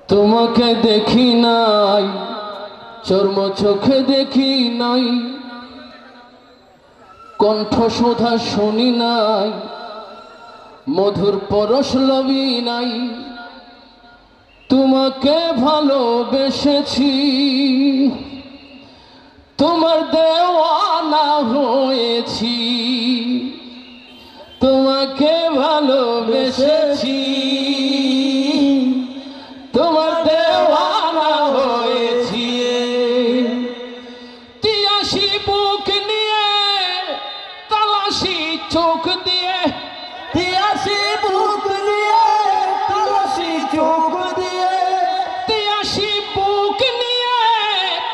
তোমাকে দেখি নাই, চর্ম চোখে দেখি নাই, কণ্ঠ সুধা শুনি নাই, মধুর পরশ লবি নাই। তোমাকে ভালোবেসেছি, তোমার দেওয়ানা হয়েছি। তোমাকে ভালোবেসেছি, তোমার দেওয়ানা হয়েছি। তিয়াসি বুক নিয়ে তালাশি চোখ দিয়ে, তিয়াসি বুক নিয়ে তালাশি চোখ দিয়ে, তিয়াসি বুক নিয়ে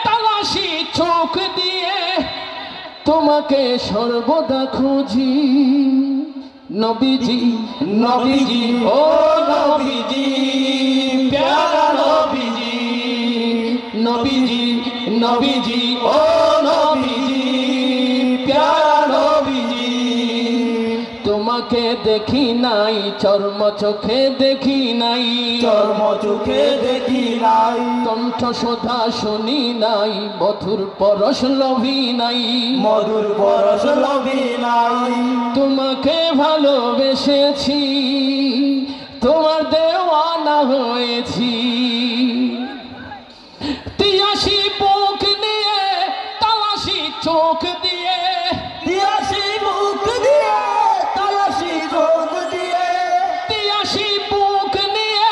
তালাশি চোখ দিয়ে তোমাকে সর্বদা খুঁজি। নবীজি নবীজি ও নবীজি, প্যারা নবীজি, নবীজি নবীজি ও নবীজি, প্যারা নবীজি। তোমাকে দেখি নাই, চর্ম চোখে দেখি নাই, চর্ম চোখে দেখি নাই, কণ্ঠ সুধা শুনি নাই, মধুর পরশ লভি নাই, মধুর পরশ লভি নাই। তোমাকে ভালোবেসেছি, তোমার দেওয়ানা হয়েছি। তিয়াসি বুক নিয়ে তালাশি চোখ দিয়ে, তিয়াসি বুক দিয়ে তালাশি চোখ দিয়ে, তিয়াসি বুক নিয়ে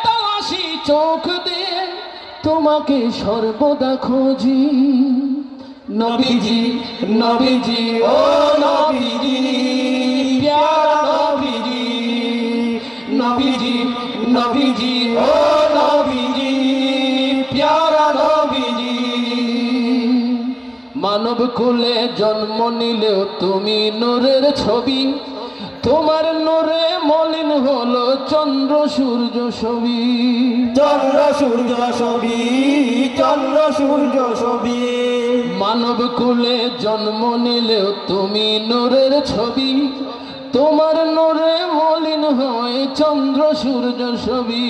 তালাশি চোখ দিয়ে তোমাকে সর্বদা খুঁজি। নবীজি নবীজি ও নবীজি, প্যারা নবীজি, নবীজি নবীজি ও নবীজি, প্যারা নবীজি। মানব কুলে জন্ম নিলেও তুমি নূরের ছবি, তোমার নূরে মলিন হলো চন্দ্র সূর্য ছবি। চন্দ্র সূর্য ছবি, চন্দ্র সূর্য ছবি। মানব কুলে জন্ম নিলেও তুমি নূরের ছবি, তোমার নূরে মলিন হয় চন্দ্র সূর্য ছবি।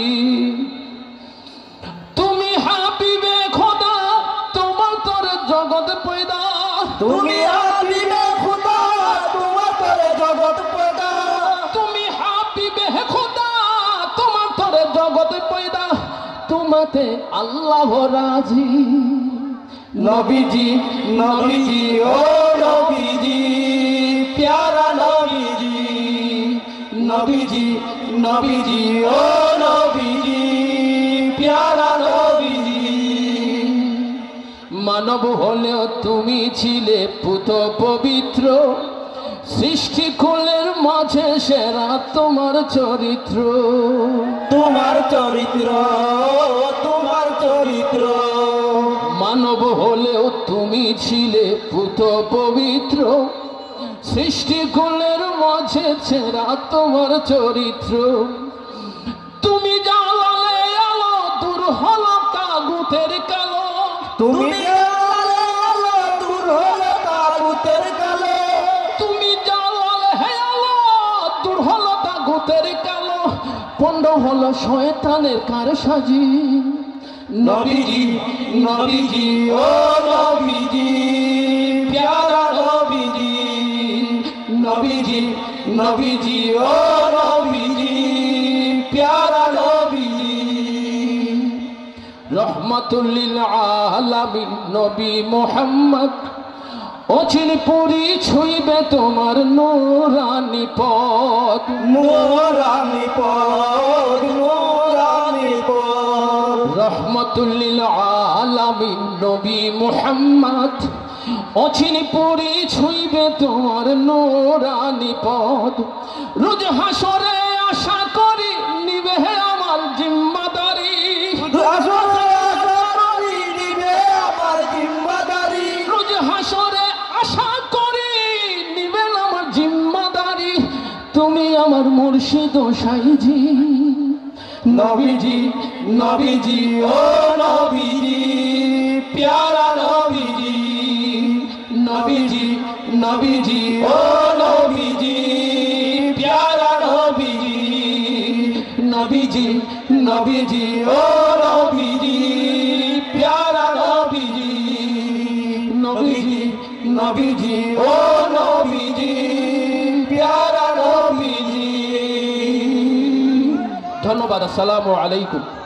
তুমি হাবিবে খোদা, তোমার তোর জগৎ পয়দা, তুমি হাবিবে খোদা, তোমার তোরে জগৎ পয়দা। তুমি হাবিবে খোদা, তোমার তোর জগৎ পয়দা। তোমাতে আল্লাহ রাজি। নবীজি নবীজি ও নবীজি, প্যারা নবীজি, নবীজি নবীজি ও নবীজি, প্যারা নবীজি। মানব হলেও তুমি ছিলে পুত পবিত্র, সৃষ্টি কুলের মাঝে সেরা তোমার চরিত্র। তোমার চরিত্র, তোমার চরিত্র। মানব হলেও তুমি ছিলে পুত পবিত্র, সৃষ্টি কুলের মাঝে সেরা তোমার চরিত্র। তুমি জ্বালালে আলো, দূর হলো তাগুতের কালো। তুমি জ্বালালে আলো, দূর হলো তাগুতের কালো। তুমি জ্বালালে আলো, দূর হলো তাগুতের কালো। পণ্ড হলো শয়তানের কারসাজি। নবীজি নবীজি ও নবীজি, প্যারা নবীজি, নবীজি নবীজি ও নবীজি, প্যারা নবীজি। রহমাতুল লিল আলামিন নবী মুহাম্মদ, অচিন পুরি ছুঁইবে তোমার নূরানি পথ। নূরানি পথ, নূরানি পথ। রহমাতুল লিল আলামিন নবী মুহাম্মদ, অচিন পুরি ছুঁইবে তোমার নূরানি পথ। রোজ হাসরে আশা করি নিবে আমার জিম্মাদারি। রোজ হাসরে আশা করি নিবেন আমার জিম্মাদারি। তুমি আমার মুর্শিদ ও সাইজি। নবীজি নবীজি ও নবীজি, প্যারা নবীজি, নবীজি নবীজি ও নবীজি, প্যারা নবীজি, নবীজি নবীজি। নবীজি ও নবীজি প্যারা নবীজি নবীজি নবীজি ও নবীজি প্যারা নবীজি। ধন্যবাদ। আসসালামু আলাইকুম।